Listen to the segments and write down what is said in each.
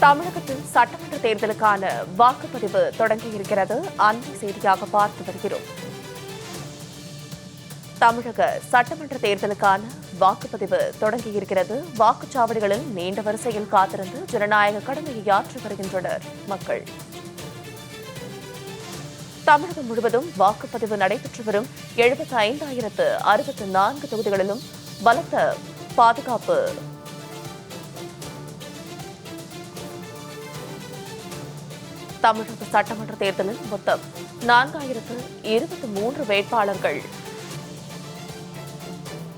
தமிழகத்தில் சட்டமன்ற தேர்தலுக்கான வாக்குப்பதிவு தொடங்கியிருக்கிறது. அண்மை செய்தியாக பார்த்து வருகிறோம். தமிழக சட்டமன்ற தேர்தலுக்கான வாக்குப்பதிவு தொடங்கியிருக்கிறது. வாக்குச்சாவடிகளில் நீண்ட வரிசையில் காத்திருந்து ஜனநாயக கடமையை ஆற்றி வருகின்றனர் மக்கள். தமிழகம் முழுவதும் வாக்குப்பதிவு நடைபெற்று வரும் 75,064 தொகுதிகளிலும் பலத்த பாதுகாப்பு தமிழக சட்டமன்ற தேர்தலில் மொத்தம் 4,023 வேட்பாளர்கள்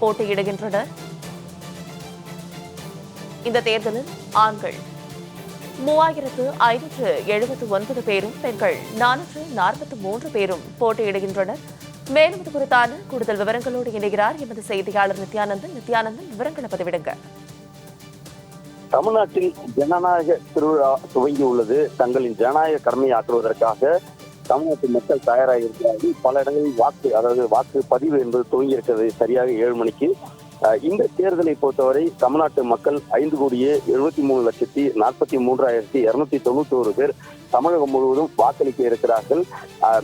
போட்டியிடுகின்றனர். இந்த தேர்தலில் ஆண்கள் 3,579 பேரும், பெண்கள் 443 பேரும் போட்டியிடுகின்றனர். மேலும் இது குறித்தான கூடுதல் விவரங்களோடு இணைகிறார் எமது செய்தியாளர் நித்யானந்தன். விவரங்களை பதிவிடுங்க. தமிழ்நாட்டில் ஜனநாயக திருவிழா துவங்கியுள்ளது. தங்களின் ஜனநாயக கடமையை ஆற்றுவதற்காக தமிழ்நாட்டு மக்கள் தயாராக இருக்கிறார்கள். பல இடங்களில் வாக்கு பதிவு என்பது துவங்கி இருக்கிறது. சரியாக 7 மணிக்கு. இந்த தேர்தலை பொறுத்தவரை தமிழ்நாட்டு மக்கள் 5,73,43,291 பேர் தமிழகம் முழுவதும் வாக்களிக்க இருக்கிறார்கள்.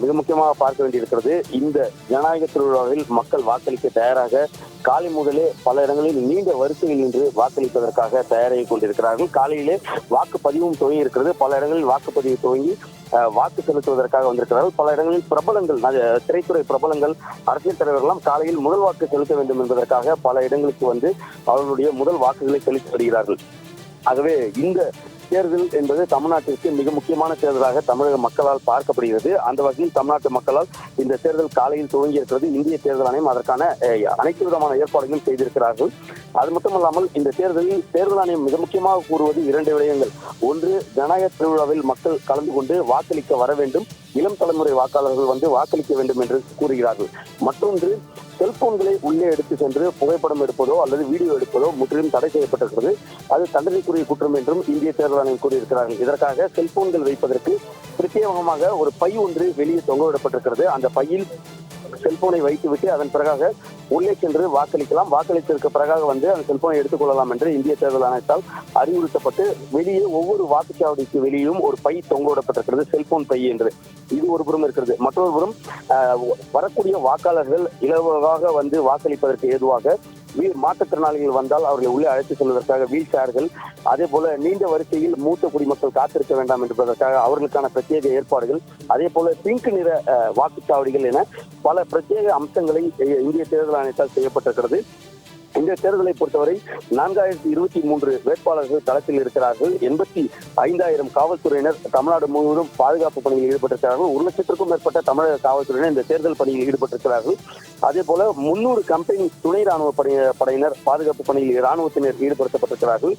மிக முக்கியமாக பார்க்க வேண்டியிருக்கிறது, இந்த ஜனநாயக திருவிழாவில் மக்கள் வாக்களிக்க தயாராக காலை முதலே பல இடங்களில் நீண்ட வரிசையில் நின்று வாக்களிப்பதற்காக தயாராகி கொண்டிருக்கிறார்கள். காலையிலே வாக்குப்பதிவும் துவங்கி இருக்கிறது. பல இடங்களில் வாக்குப்பதிவு துவங்கி வாக்கு செலுத்துவதற்காக வந்திருக்கிறார்கள். பல இடங்களில் பிரபலங்கள், திரைத்துறை பிரபலங்கள், அரசியல் தலைவர்களும் காலையில் முதல் வாக்கு செலுத்த வேண்டும் என்பதற்காக பல இடங்களுக்கு வந்து அவர்களுடைய முதல் வாக்குகளை செலுத்தி வருகிறார்கள். ஆகவே இந்த தேர்தல் என்பது தமிழ்நாட்டிற்கு மிக முக்கியமான தேர்தலாக தமிழக மக்களால் பார்க்கப்படுகிறது. அந்த வகையில் தமிழ்நாட்டு மக்களால் இந்த தேர்தல் காலையில் துவங்கி இருக்கிறது. இந்திய தேர்தல் ஆணையம் அதற்கான அனைத்து விதமான ஏற்பாடுகளும் செய்திருக்கிறார்கள். அது மட்டுமல்லாமல் இந்த தேர்தலில் தேர்தல் ஆணையம் மிக முக்கியமாக கூறுவது 2 விடயங்கள். ஒன்று, ஜனநாயக திருவிழாவில் மக்கள் கலந்து கொண்டு வாக்களிக்க வர வேண்டும், இளம் தலைமுறை வாக்காளர்கள் வந்து வாக்களிக்க வேண்டும் என்று கூறுகிறார்கள். மற்றொன்று, செல்போன்களை உள்ளே எடுத்து சென்று புகைப்படம் எடுப்பதோ அல்லது வீடியோ எடுப்பதோ முற்றிலும் தடை செய்யப்பட்டிருக்கிறது. அது தண்டனைக்குரிய குற்றம் என்றும் இந்திய தேர்தல் ஆணையம் கூறியிருக்கிறார்கள். இதற்காக செல்போன்கள் வைப்பதற்கு பிரத்யேகமாக ஒரு பை ஒன்று வெளியே தொங்கவிடப்பட்டிருக்கிறது. அந்த பையில் செல்போனை வைத்துவிட்டு அதன் பிறகாக உள்ளே சென்று வாக்களிக்கலாம். வாக்களித்ததற்கு பிறகாக வந்து அந்த செல்போனை எடுத்துக்கொள்ளலாம் என்று இந்திய தேர்தல் ஆணையத்தால் அறிவுறுத்தப்பட்டு வெளியே ஒவ்வொரு வாக்குச்சாவடிக்கு வெளியும் ஒரு பை தொங்கவிடப்பட்டிருக்கிறது, செல்போன் பை என்று. இது ஒரு புறம் இருக்கிறது. மற்றொரு புறம் வரக்கூடிய வாக்காளர்கள் இலவாக வந்து வாக்களிப்பதற்கு ஏதுவாக மாற்றுத்திறனாளிகள் வந்தால் அவர்களை உள்ளே அழைத்து செல்வதற்காக வீல் சேர்கள், அதே போல நீண்ட வரிசையில் மூத்த குடிமக்கள் காத்திருக்க வேண்டாம் என்பதற்காக அவர்களுக்கான பிரத்யேக ஏற்பாடுகள், அதே போல பிங்க் நிற வாக்குச்சாவடிகள் என பல பிரத்யேக அம்சங்களை இந்திய தேர்தல் ஆணையத்தால் செய்யப்பட்டிருக்கிறது. இந்த தேர்தலை பொறுத்தவரை 4,023 வேட்பாளர்கள் களத்தில் இருக்கிறார்கள். 85,000 காவல்துறையினர் தமிழ்நாடு முழுவதும் பாதுகாப்பு பணியில் ஈடுபட்டிருக்கிறார்கள். 1 லட்சத்திற்கும் மேற்பட்ட தமிழக காவல்துறையினர் இந்த தேர்தல் பணியில் ஈடுபட்டிருக்கிறார்கள். அதே போல 300 கம்பெனி துணை ராணுவ படையினர் பாதுகாப்பு பணியில் ராணுவத்தினர் ஈடுபடுத்தப்பட்டிருக்கிறார்கள்.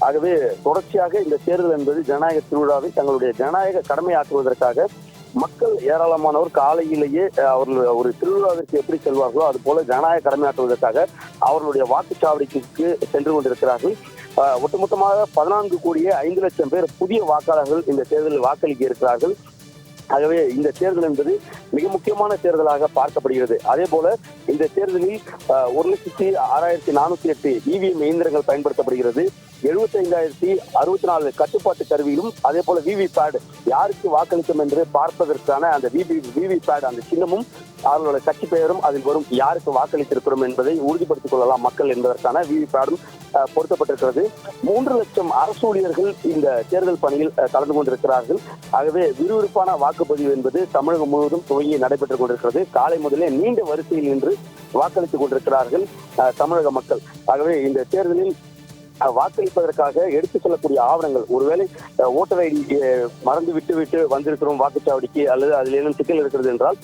ஆகவே தொடர்ச்சியாக இந்த தேர்தல் என்பது ஜனநாயக திருவிழாவை தங்களுடைய ஜனநாயக கடமையாற்றுவதற்காக மக்கள் ஏராளமானவர் காலையிலேயே அவர்கள் ஒரு திருவிழாவிற்கு எப்படி செல்வார்களோ அது போல ஜனநாயக கடமையாற்றுவதற்காக அவர்களுடைய வாக்குச்சாவடிக்கு சென்று கொண்டிருக்கிறார்கள். ஒட்டுமொத்தமாக 14,05,00,000 பேர் புதிய வாக்காளர்கள் இந்த தேர்தலில் வாக்களிக்க இருக்கிறார்கள். ஆகவே இந்த தேர்தல் என்பது மிக முக்கியமான தேர்தலாக பார்க்கப்படுகிறது. அதே போல இந்த தேர்தலில் 1,06,408 இவிஎம் இயந்திரங்கள் பயன்படுத்தப்படுகிறது. 75,064 கட்டுப்பாட்டு கருவியிலும், அதே போல விவிபேட், யாருக்கு வாக்களிக்கும் என்று பார்ப்பதற்கான அந்த விவிபேட் அந்த சின்னமும் அவர்களுடைய கட்சி பெயரும் அதில் வரும், யாருக்கு வாக்களித்திருக்கிறோம் என்பதை உறுதிப்படுத்திக் கொள்ளலாம் மக்கள் என்பதற்கான விவிபேடும் பொருத்தப்பட்டிருக்கிறது. 3 லட்சம் அரசு ஊழியர்கள் இந்த தேர்தல் பணியில் கலந்து கொண்டிருக்கிறார்கள். ஆகவே விறுவிறுப்பான வாக்குப்பதிவு என்பது தமிழகம் முழுவதும் துவங்கி நடைபெற்றுக் கொண்டிருக்கிறது. காலை முதலே நீண்ட வரிசையில் நின்று வாக்களித்துக் கொண்டிருக்கிறார்கள் தமிழக மக்கள். ஆகவே இந்த தேர்தலில் வாக்களிப்பதற்காக எடுத்துச் செல்லக்கூடிய ஆவணங்கள், ஒருவேளை ஓட்டர் ஐடி மறந்து விட்டு வந்திருக்கிறோம் வாக்குச்சாவடிக்கு அல்லது அதில் ஏதும் சிக்கல் இருக்கிறது என்றால்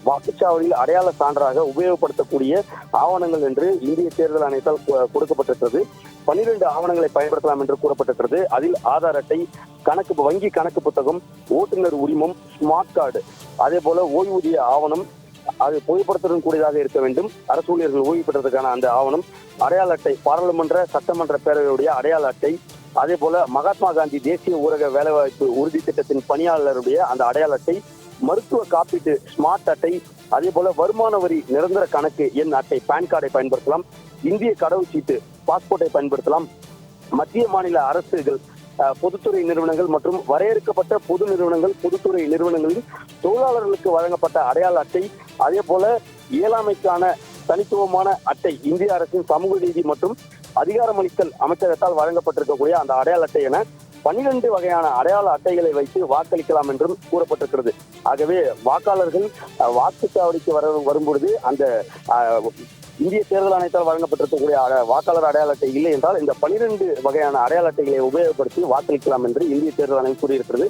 வாக்குச்சாவடியில் அடையாள சான்றாக உபயோகப்படுத்தக்கூடிய ஆவணங்கள் என்று இந்திய தேர்தல் ஆணையத்தால் கொடுக்கப்பட்டிருக்கிறது. 12 ஆவணங்களை பயன்படுத்தலாம் என்று கூறப்பட்டிருக்கிறது. அதில் ஆதார் அட்டை, வங்கி கணக்கு புத்தகம், ஓட்டுநர் உரிமம், ஸ்மார்ட் கார்டு, அதே போல ஓய்வூதிய ஆவணம், அது புகைப்படத்துடன் கூடியதாக இருக்க வேண்டும். அரசு ஊழியர்கள் ஓய்வு பெற்றதற்கான அந்த ஆவணம், அடையாள அட்டை, பாராளுமன்ற சட்டமன்ற பேரவையுடைய அடையாள அட்டை, அதே போல மகாத்மா காந்தி தேசிய ஊரக வேலைவாய்ப்பு உறுதி திட்டத்தின் பணியாளருடைய அந்த அடையாள அட்டை, மருத்துவ காப்பீட்டு ஸ்மார்ட் அட்டை, அதே போல வருமான வரி நிரந்தர கணக்கு எண் அட்டை பான் கார்டை பயன்படுத்தலாம், இந்திய கடவுச்சீட்டு பாஸ்போர்ட்டை பயன்படுத்தலாம், மத்திய மாநில அரசுகள் பொதுத்துறை நிறுவனங்கள் மற்றும் வரையறுக்கப்பட்ட பொது நிறுவனங்கள், பொதுத்துறை நிறுவனங்களில் தொழிலாளர்களுக்கு வழங்கப்பட்ட அடையாள அட்டை, அதே போல இயலாமைக்கான தனித்துவமான அட்டை, இந்திய அரசின் சமூக நீதி மற்றும் அதிகாரமளித்தல் அமைச்சகத்தால் வழங்கப்பட்டிருக்கக்கூடிய அந்த அடையாள அட்டை என 12 வகையான அடையாள அட்டைகளை வைத்து வாக்களிக்கலாம் என்றும் கூறப்பட்டிருக்கிறது. ஆகவே வாக்காளர்கள் வாக்குச்சாவடிக்கு வரும்பொழுது அந்த இந்திய தேர்தல் ஆணையத்தால் வழங்கப்பட்டிருக்கக்கூடிய வாக்காளர் அடையாள அட்டை இல்லை என்றால் இந்த 12 வகையான அடையாள அட்டைகளை உபயோகப்படுத்தி வாக்களிக்கலாம் என்று இந்திய தேர்தல் ஆணையம் கூறியிருக்கிறது.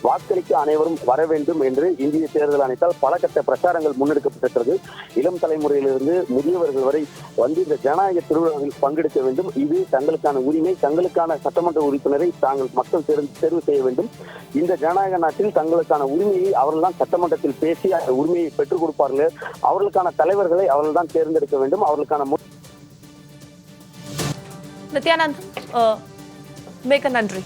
வாக்களிக்க அனைவரும் வர வேண்டும் என்று இந்திய தேர்தல் ஆணையத்தால் பல கட்ட பிரச்சாரங்கள் முன்னெடுக்கப்பட்டிருக்கிறது. இளம் தலைமுறையிலிருந்து முதியவர்கள் வரை வந்து இந்த ஜனநாயக திருவிழாவில் பங்கெடுக்க வேண்டும். இது தங்களுக்கான உரிமை, தங்களுக்கான சட்டமன்ற உறுப்பினரை மக்கள் தேர்வு செய்ய வேண்டும். இந்த ஜனநாயக நாட்டில் தங்களுக்கான உரிமையை அவர்கள் தான் சட்டமன்றத்தில் பேசி அந்த உரிமையை பெற்றுக் கொடுப்பார்கள். அவர்களுக்கான தலைவர்களை அவர்கள் தான் தேர்ந்தெடுக்க வேண்டும். அவர்களுக்கான நித்யானந்தன், மிக்க நன்றி.